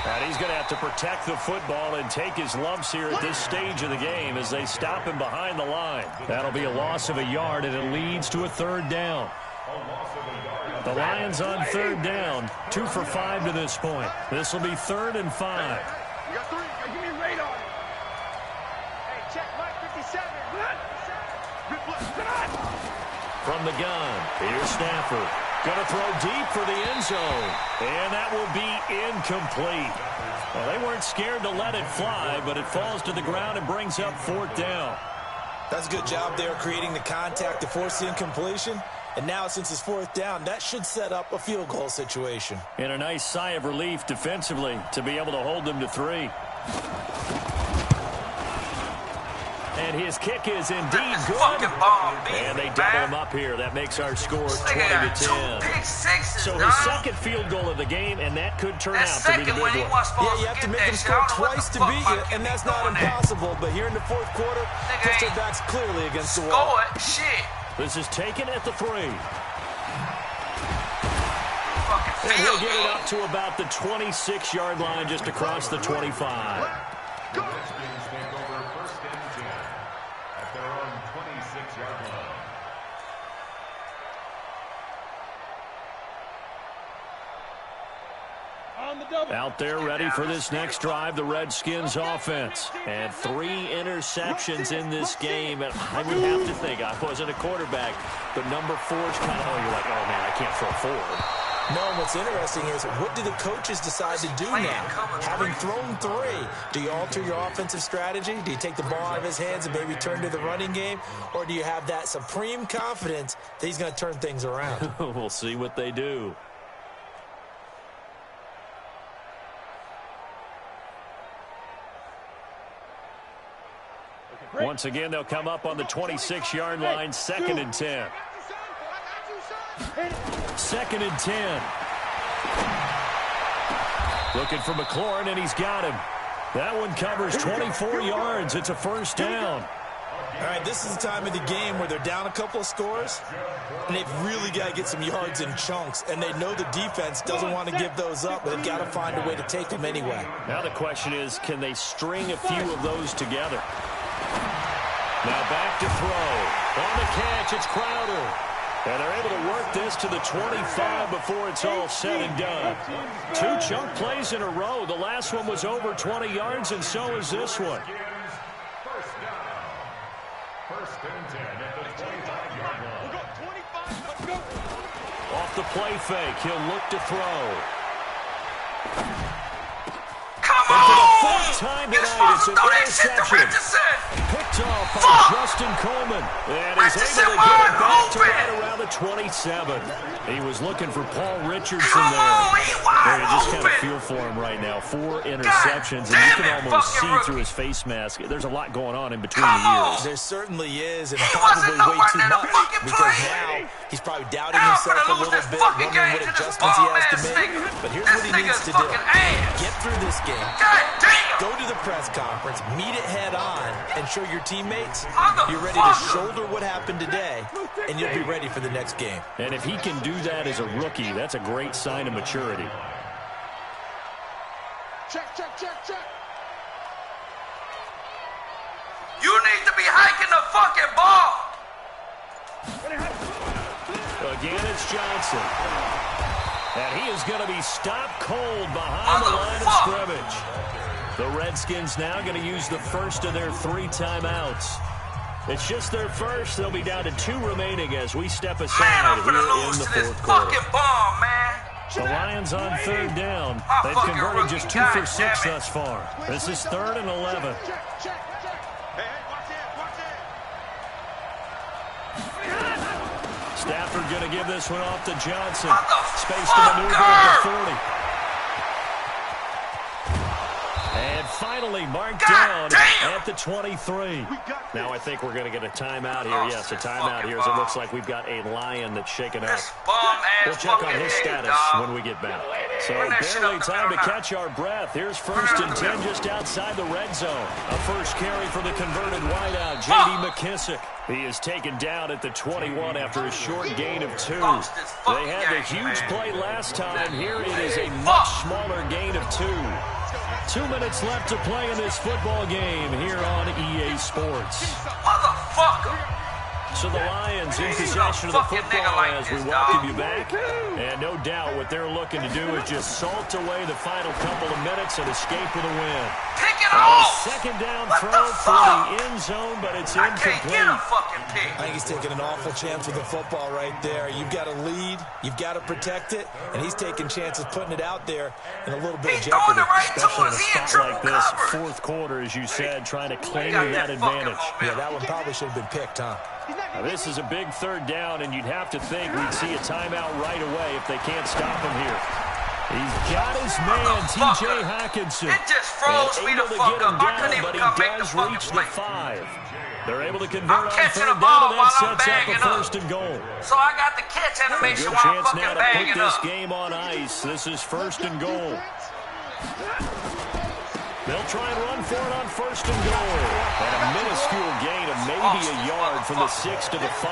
And he's going to have to protect the football and take his lumps here at this stage of the game as they stop him behind the line. That'll be a loss of a yard, and it leads to a 3rd down. The Lions on 3rd down, 2 for 5 to this point. This will be 3rd and 5. You got 3. Give me a radar. Hey, check Mike 57. From the gun, here's Stafford. Going to throw deep for the end zone. And that will be incomplete. Well, they weren't scared to let it fly, but it falls to the ground and brings up 4th down. That's a good job there creating the contact to force the incompletion. And now, since it's 4th down, that should set up a field goal situation. And a nice sigh of relief defensively to be able to hold them to 3. And his kick is indeed good. And they double him up here. That makes our score 20-10. So his second field goal of the game, and that could turn out to be the big one. Yeah, you have to make him score twice to beat you, and that's not impossible. But here in the fourth quarter, puts their backs clearly against the wall. This is taken at the 3. And he'll get it up to about the 26-yard line, just across the 25. Out there ready for this next drive, the Redskins offense. And 3 interceptions in this game. And I would have to think, I wasn't a quarterback, but number 4 is kind of, you're like, oh, man, I can't throw forward. No, what's interesting is, what do the coaches decide to do now? Having thrown 3, do you alter your offensive strategy? Do you take the ball out of his hands and maybe turn to the running game? Or do you have that supreme confidence that he's going to turn things around? We'll see what they do. Once again, they'll come up on the 26-yard line, 2nd and 10. 2nd and 10. Looking for McLaurin, and he's got him. That one covers 24 yards. It's a first down. All right, this is the time of the game where they're down a couple of scores, and they've really got to get some yards in chunks, and they know the defense doesn't want to give those up, but they've got to find a way to take them anyway. Now the question is, can they string a few of those together? Now back to throw. On the catch, it's Crowder. And they're able to work this to the 25 before it's all said and done. 2 chunk plays in a row. The last one was over 20 yards, and so is this one. First and 10 at the 25-yard line. Off the play fake, he'll look to throw. Come and for the on! 4th time tonight, it's an interception. Picked off by Justin Coleman. And he's able to get it back to right around the 27. He was looking for Paul Richardson there. You just kind of feel for him right now. 4 interceptions, and you can almost see through his face mask. There's a lot going on in between the years. There certainly is, and probably way too much, because now he's probably doubting himself a little bit, wondering what adjustments he has to make. But here's what he needs to do. Get through this game. Go to the press conference, meet it head on, and show your teammates you're ready to shoulder what happened today, and you'll be ready for the next game. And if he can do that as a rookie, that's a great sign of maturity. Check. You need to be hiking the fucking ball. Again, it's Johnson. And he is going to be stopped cold behind the line of scrimmage. The Redskins now going to use the first of their 3 timeouts. It's just their first. They'll be down to 2 remaining as we step aside here in the fourth quarter. The Lions on 3rd down. They've converted just 2 for 6 thus far. This is 3rd and 11. Stafford going to give this one off to Johnson. Space to maneuver at the 40. And finally marked down at the 23. Now I think we're going to get a timeout here. Yes, a timeout here as it looks like we've got a Lion that's shaken up. We'll check on his status when we get back. So barely time to catch our breath. Here's 1st and 10 just outside the red zone. A first carry for the converted wideout, J.D. McKissick. He is taken down at the 21 after a short gain of 2. They had the huge play last time. Here it is a much smaller gain of 2. 2 minutes left to play in this football game here on EA Sports. Motherfucker! So the Lions in possession of the football as we welcome you back. And no doubt what they're looking to do is just salt away the final couple of minutes and escape with a win. Pick it off! Second down throw for the end zone, but it's incomplete. I think he's taking an awful chance with the football right there. You've got to lead, you've got to protect it, and he's taking chances putting it out there in a little bit of jeopardy. Especially in a spot like this, 4th quarter, as you said, trying to claim that advantage. Yeah, that one probably should have been picked, huh? Now, this is a big 3rd down, and you'd have to think we'd see a timeout right away if they can't stop him here. He's got his man, T.J. Hawkinson. It just froze me the fuck up. I couldn't even come make the fucking play. 5. They're able to convert on catching third the ball down, and while that I'm sets up a banging up. first and goal. So I got the catch A animation good while I'm chance now fucking to put banging this up. game on ice. This is first and goal. They'll try and run for it on first and goal. And a minuscule gain of maybe a yard from the 6 to the 5.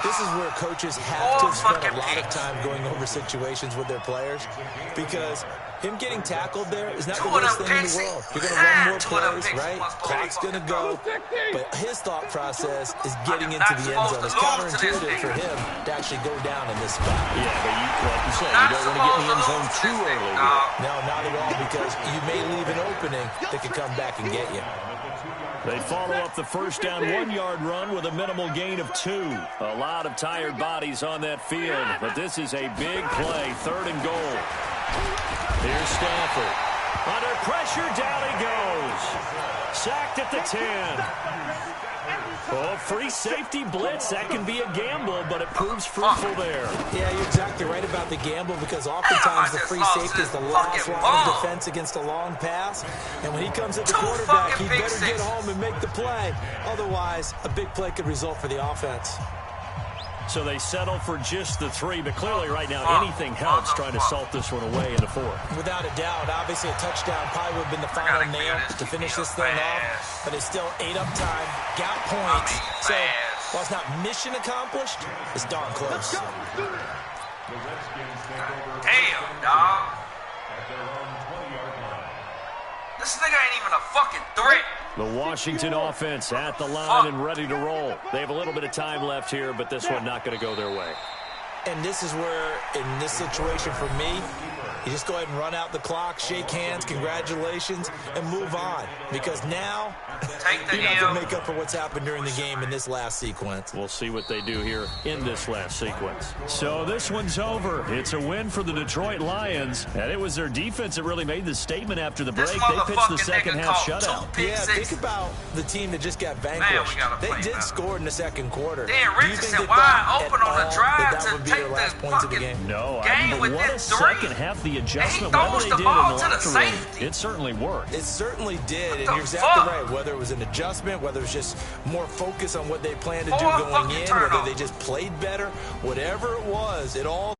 This is where coaches have to spend a lot of time going over situations with their players, because him getting tackled there is not the worst thing in the world. You're going to run more plays, right? Clock's going to go. But his thought process is getting into the end zone. It's counterintuitive for him to actually go down in this spot. Yeah, but like you said, you don't want to get in the end zone too early here. No, not at all, because you may leave an opening that could come back and get you. They follow up the first down 1-yard run with a minimal gain of 2. A lot of tired bodies on that field, but this is a big play, third and goal. Here's Stafford. Under pressure, down he goes. Sacked at the 10. Oh, free safety blitz. That can be a gamble, but it proves fruitful there. Yeah, you're exactly right about the gamble, because oftentimes the free safety is the last line of defense against a long pass. And when he comes at the quarterback, he better get home and make the play. Otherwise, a big play could result for the offense. So they settle for just the 3, but clearly right now anything helps trying to salt this one away in the 4th. Without a doubt, obviously a touchdown probably would have been the final nail to finish this thing off, but it's still 8 up time, got points, so while it's not mission accomplished, it's darn close. Damn, dog. This nigga ain't even a fucking threat. The Washington offense at the line and ready to roll. They have a little bit of time left here, but this one not going to go their way. And this is where, in this situation for me, you just go ahead and run out the clock, shake hands, congratulations, and move on. Because now, you're not going to make up for what's happened during the game in this last sequence. We'll see what they do here in this last sequence. So this one's over. It's a win for the Detroit Lions, and it was their defense that really made the statement after the break. They pitched the second-half shutout. Yeah, think about the team that just got vanquished. They did score in the second quarter. Dan Richardson wide open on the drive to take the last points of the game? No, game but what a second half the adjustment, whatever they did in the locker room, it certainly worked. It certainly did, and you're exactly right. Whether it was an adjustment, whether it was just more focus on what they planned to do going in, whether they just played better, whatever it was, it all